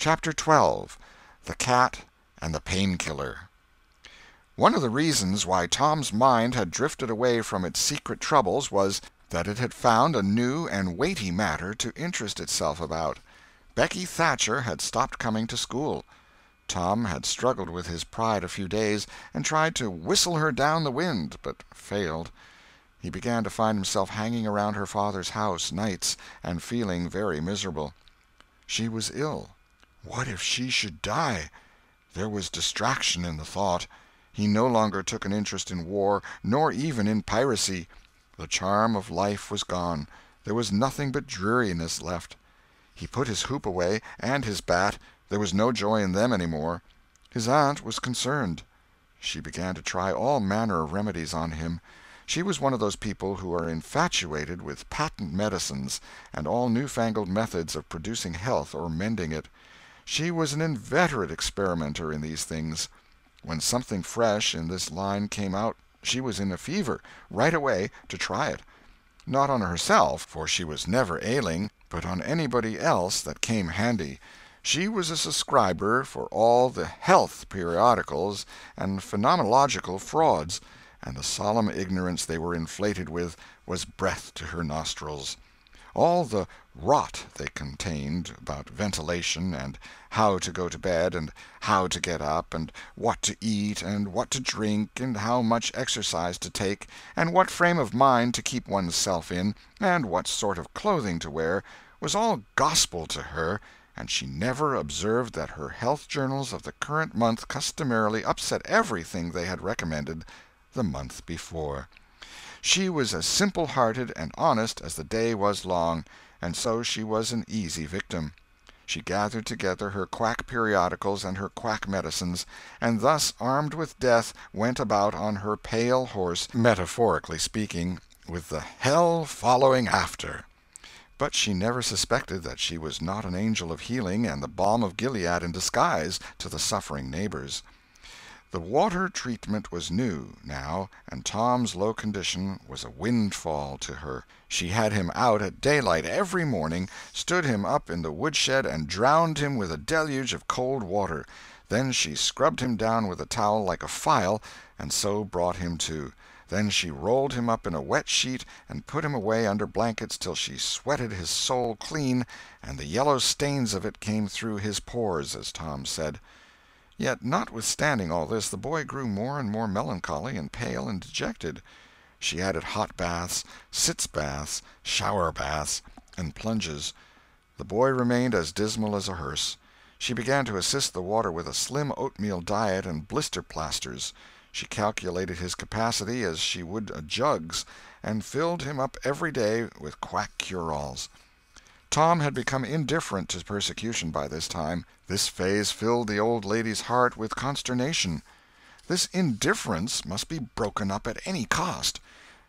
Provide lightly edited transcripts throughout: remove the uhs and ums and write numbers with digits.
Chapter 12. The Cat and the Painkiller. One of the reasons why Tom's mind had drifted away from its secret troubles was that it had found a new and weighty matter to interest itself about. Becky Thatcher had stopped coming to school. Tom had struggled with his pride a few days, and tried to whistle her down the wind, but failed. He began to find himself hanging around her father's house nights, and feeling very miserable. She was ill. What if she should die? There was distraction in the thought. He no longer took an interest in war, nor even in piracy. The charm of life was gone. There was nothing but dreariness left. He put his hoop away, and his bat. There was no joy in them any more. His aunt was concerned. She began to try all manner of remedies on him. She was one of those people who are infatuated with patent medicines and all new-fangled methods of producing health or mending it. She was an inveterate experimenter in these things. When something fresh in this line came out, she was in a fever, right away, to try it. Not on herself, for she was never ailing, but on anybody else that came handy. She was a subscriber for all the health periodicals and phenomenological frauds, and the solemn ignorance they were inflated with was breath to her nostrils. All the rot they contained about ventilation, and how to go to bed, and how to get up, and what to eat, and what to drink, and how much exercise to take, and what frame of mind to keep one's self in, and what sort of clothing to wear, was all gospel to her, and she never observed that her health journals of the current month customarily upset everything they had recommended the month before. She was as simple-hearted and honest as the day was long, and so she was an easy victim. She gathered together her quack periodicals and her quack medicines, and thus, armed with death, went about on her pale horse, metaphorically speaking, with the hell following after. But she never suspected that she was not an angel of healing and the balm of Gilead in disguise to the suffering neighbors. The water treatment was new, now, and Tom's low condition was a windfall to her. She had him out at daylight every morning, stood him up in the woodshed, and drowned him with a deluge of cold water. Then she scrubbed him down with a towel like a file, and so brought him to. Then she rolled him up in a wet sheet and put him away under blankets till she sweated his soul clean, and the yellow stains of it came through his pores, as Tom said. Yet, notwithstanding all this, the boy grew more and more melancholy and pale and dejected. She added hot baths, sitz baths, shower baths, and plunges. The boy remained as dismal as a hearse. She began to assist the water with a slim oatmeal diet and blister plasters. She calculated his capacity as she would a jug's, and filled him up every day with quack cure-alls. Tom had become indifferent to persecution by this time. This phase filled the old lady's heart with consternation. This indifference must be broken up at any cost.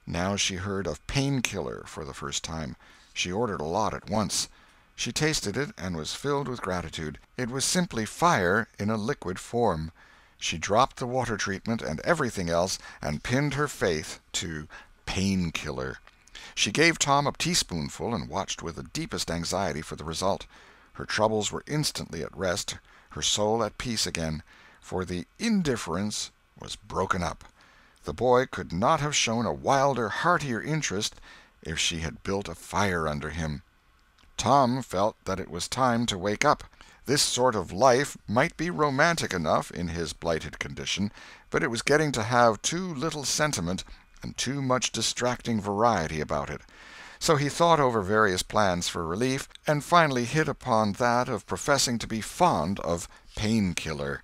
Now she heard of Painkiller for the first time. She ordered a lot at once. She tasted it and was filled with gratitude. It was simply fire in a liquid form. She dropped the water treatment and everything else, and pinned her faith to Painkiller. She gave Tom a teaspoonful and watched with the deepest anxiety for the result. Her troubles were instantly at rest, her soul at peace again, for the indifference was broken up. The boy could not have shown a wilder, heartier interest if she had built a fire under him. Tom felt that it was time to wake up. This sort of life might be romantic enough in his blighted condition, but it was getting to have too little sentiment and too much distracting variety about it. So he thought over various plans for relief, and finally hit upon that of professing to be fond of Painkiller.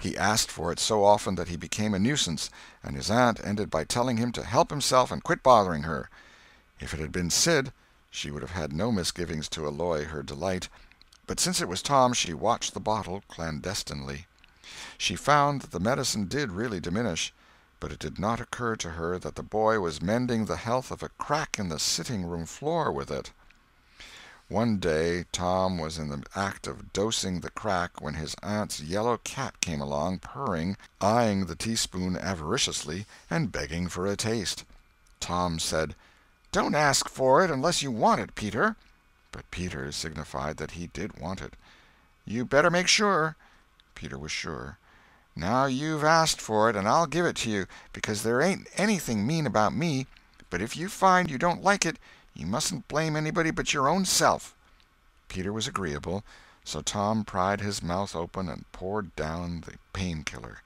He asked for it so often that he became a nuisance, and his aunt ended by telling him to help himself and quit bothering her. If it had been Sid, she would have had no misgivings to alloy her delight, but since it was Tom, she watched the bottle clandestinely. She found that the medicine did really diminish, but it did not occur to her that the boy was mending the health of a crack in the sitting-room floor with it. One day Tom was in the act of dosing the crack when his aunt's yellow cat came along, purring, eyeing the teaspoon avariciously, and begging for a taste. Tom said, "Don't ask for it unless you want it, Peter." But Peter signified that he did want it. You better make sure." Peter was sure. "Now you've asked for it, and I'll give it to you, because there ain't anything mean about me, but if you find you don't like it, you mustn't blame anybody but your own self." Peter was agreeable, so Tom pried his mouth open and poured down the painkiller.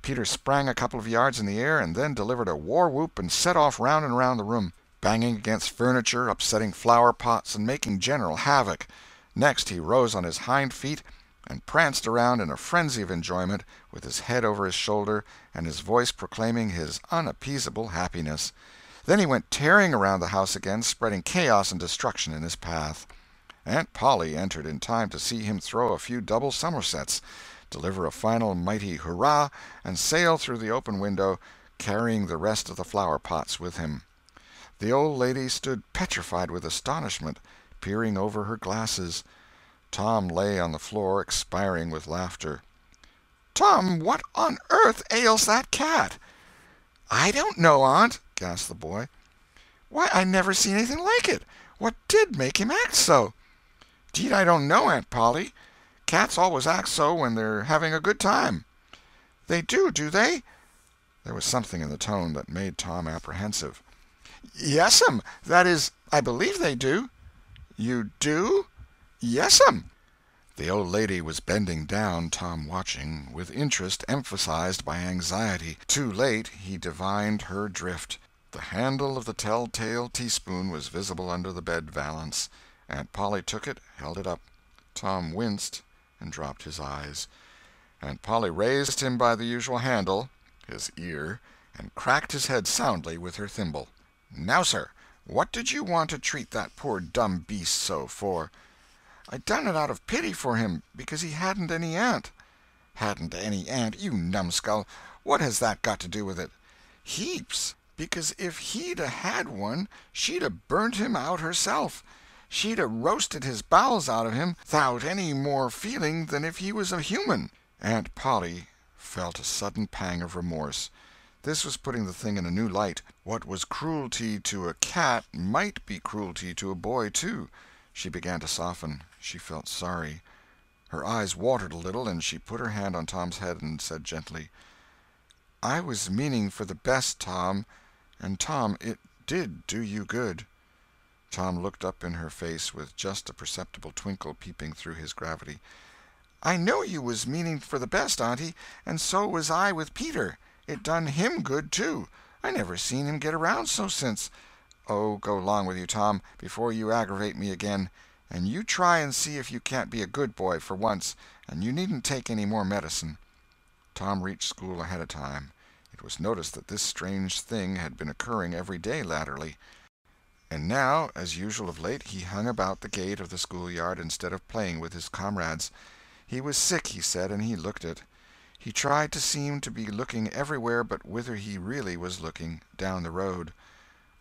Peter sprang a couple of yards in the air, and then delivered a war-whoop and set off round and round the room, banging against furniture, upsetting flower-pots, and making general havoc. Next he rose on his hind feet and pranced around in a frenzy of enjoyment, with his head over his shoulder and his voice proclaiming his unappeasable happiness. Then he went tearing around the house again, spreading chaos and destruction in his path. Aunt Polly entered in time to see him throw a few double somersets, deliver a final mighty hurrah, and sail through the open window, carrying the rest of the flower-pots with him. The old lady stood petrified with astonishment, peering over her glasses. Tom lay on the floor, expiring with laughter. "Tom, what on earth ails that cat?" "I don't know, Aunt," gasped the boy. "Why, I never seen anything like it. What did make him act so?" "'Deed I don't know, Aunt Polly. Cats always act so when they're having a good time." "They do they?" There was something in the tone that made Tom apprehensive. "Yes'm. That is, I believe they do." "You do?" "Yes'm." The old lady was bending down, Tom watching, with interest emphasized by anxiety. Too late he divined her drift. The handle of the tell-tale teaspoon was visible under the bed valance. Aunt Polly took it, held it up. Tom winced and dropped his eyes. Aunt Polly raised him by the usual handle, his ear, and cracked his head soundly with her thimble. "Now, sir, what did you want to treat that poor dumb beast so for?" "I done it out of pity for him, because he hadn't any aunt." "Hadn't any aunt, you numbskull! What has that got to do with it?" "Heaps. Because if he'd 'a' had one, she'd 'a' burnt him out herself. She'd 'a' roasted his bowels out of him 'thout any more feeling than if he was a human." Aunt Polly felt a sudden pang of remorse. This was putting the thing in a new light. What was cruelty to a cat might be cruelty to a boy, too. She began to soften. She felt sorry. Her eyes watered a little, and she put her hand on Tom's head and said gently, "I was meaning for the best, Tom, and Tom, it did do you good." Tom looked up in her face with just a perceptible twinkle peeping through his gravity. "I know you was meaning for the best, Auntie, and so was I with Peter. It done him good, too. I never seen him get around so since—" "Oh, go 'long with you, Tom, before you aggravate me again. And you try and see if you can't be a good boy for once, and you needn't take any more medicine." Tom reached school ahead of time. It was noticed that this strange thing had been occurring every day latterly. And now, as usual of late, he hung about the gate of the schoolyard instead of playing with his comrades. He was sick, he said, and he looked it. He tried to seem to be looking everywhere but whither he really was looking, down the road.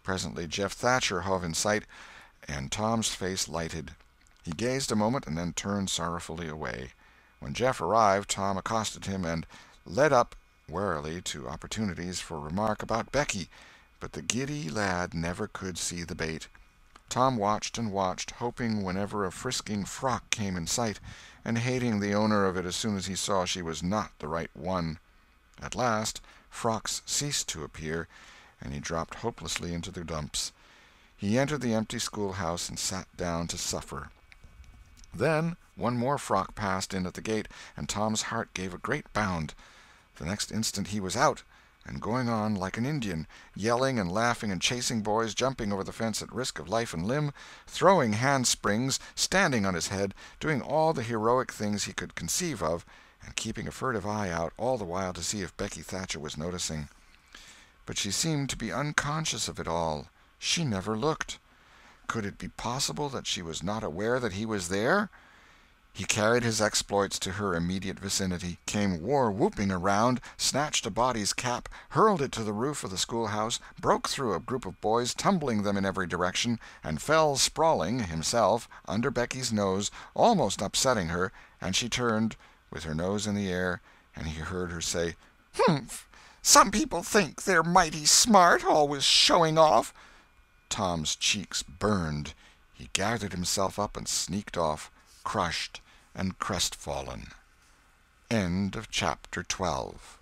Presently Jeff Thatcher hove in sight, and Tom's face lighted. He gazed a moment and then turned sorrowfully away. When Jeff arrived, Tom accosted him and led up warily to opportunities for remark about Becky, but the giddy lad never could see the bait. Tom watched and watched, hoping whenever a frisking frock came in sight, and hating the owner of it as soon as he saw she was not the right one. At last frocks ceased to appear, and he dropped hopelessly into the dumps. He entered the empty schoolhouse and sat down to suffer. Then one more frock passed in at the gate, and Tom's heart gave a great bound. The next instant he was out, and going on like an Indian, yelling and laughing and chasing boys, jumping over the fence at risk of life and limb, throwing handsprings, standing on his head, doing all the heroic things he could conceive of, and keeping a furtive eye out all the while to see if Becky Thatcher was noticing. But she seemed to be unconscious of it all. She never looked. Could it be possible that she was not aware that he was there? He carried his exploits to her immediate vicinity, came war-whooping around, snatched a body's cap, hurled it to the roof of the schoolhouse, broke through a group of boys, tumbling them in every direction, and fell sprawling, himself, under Becky's nose, almost upsetting her, and she turned, with her nose in the air, and he heard her say, "Humph! Some people think they're mighty smart, always showing off." Tom's cheeks burned. He gathered himself up and sneaked off, crushed and crestfallen. End of Chapter 12.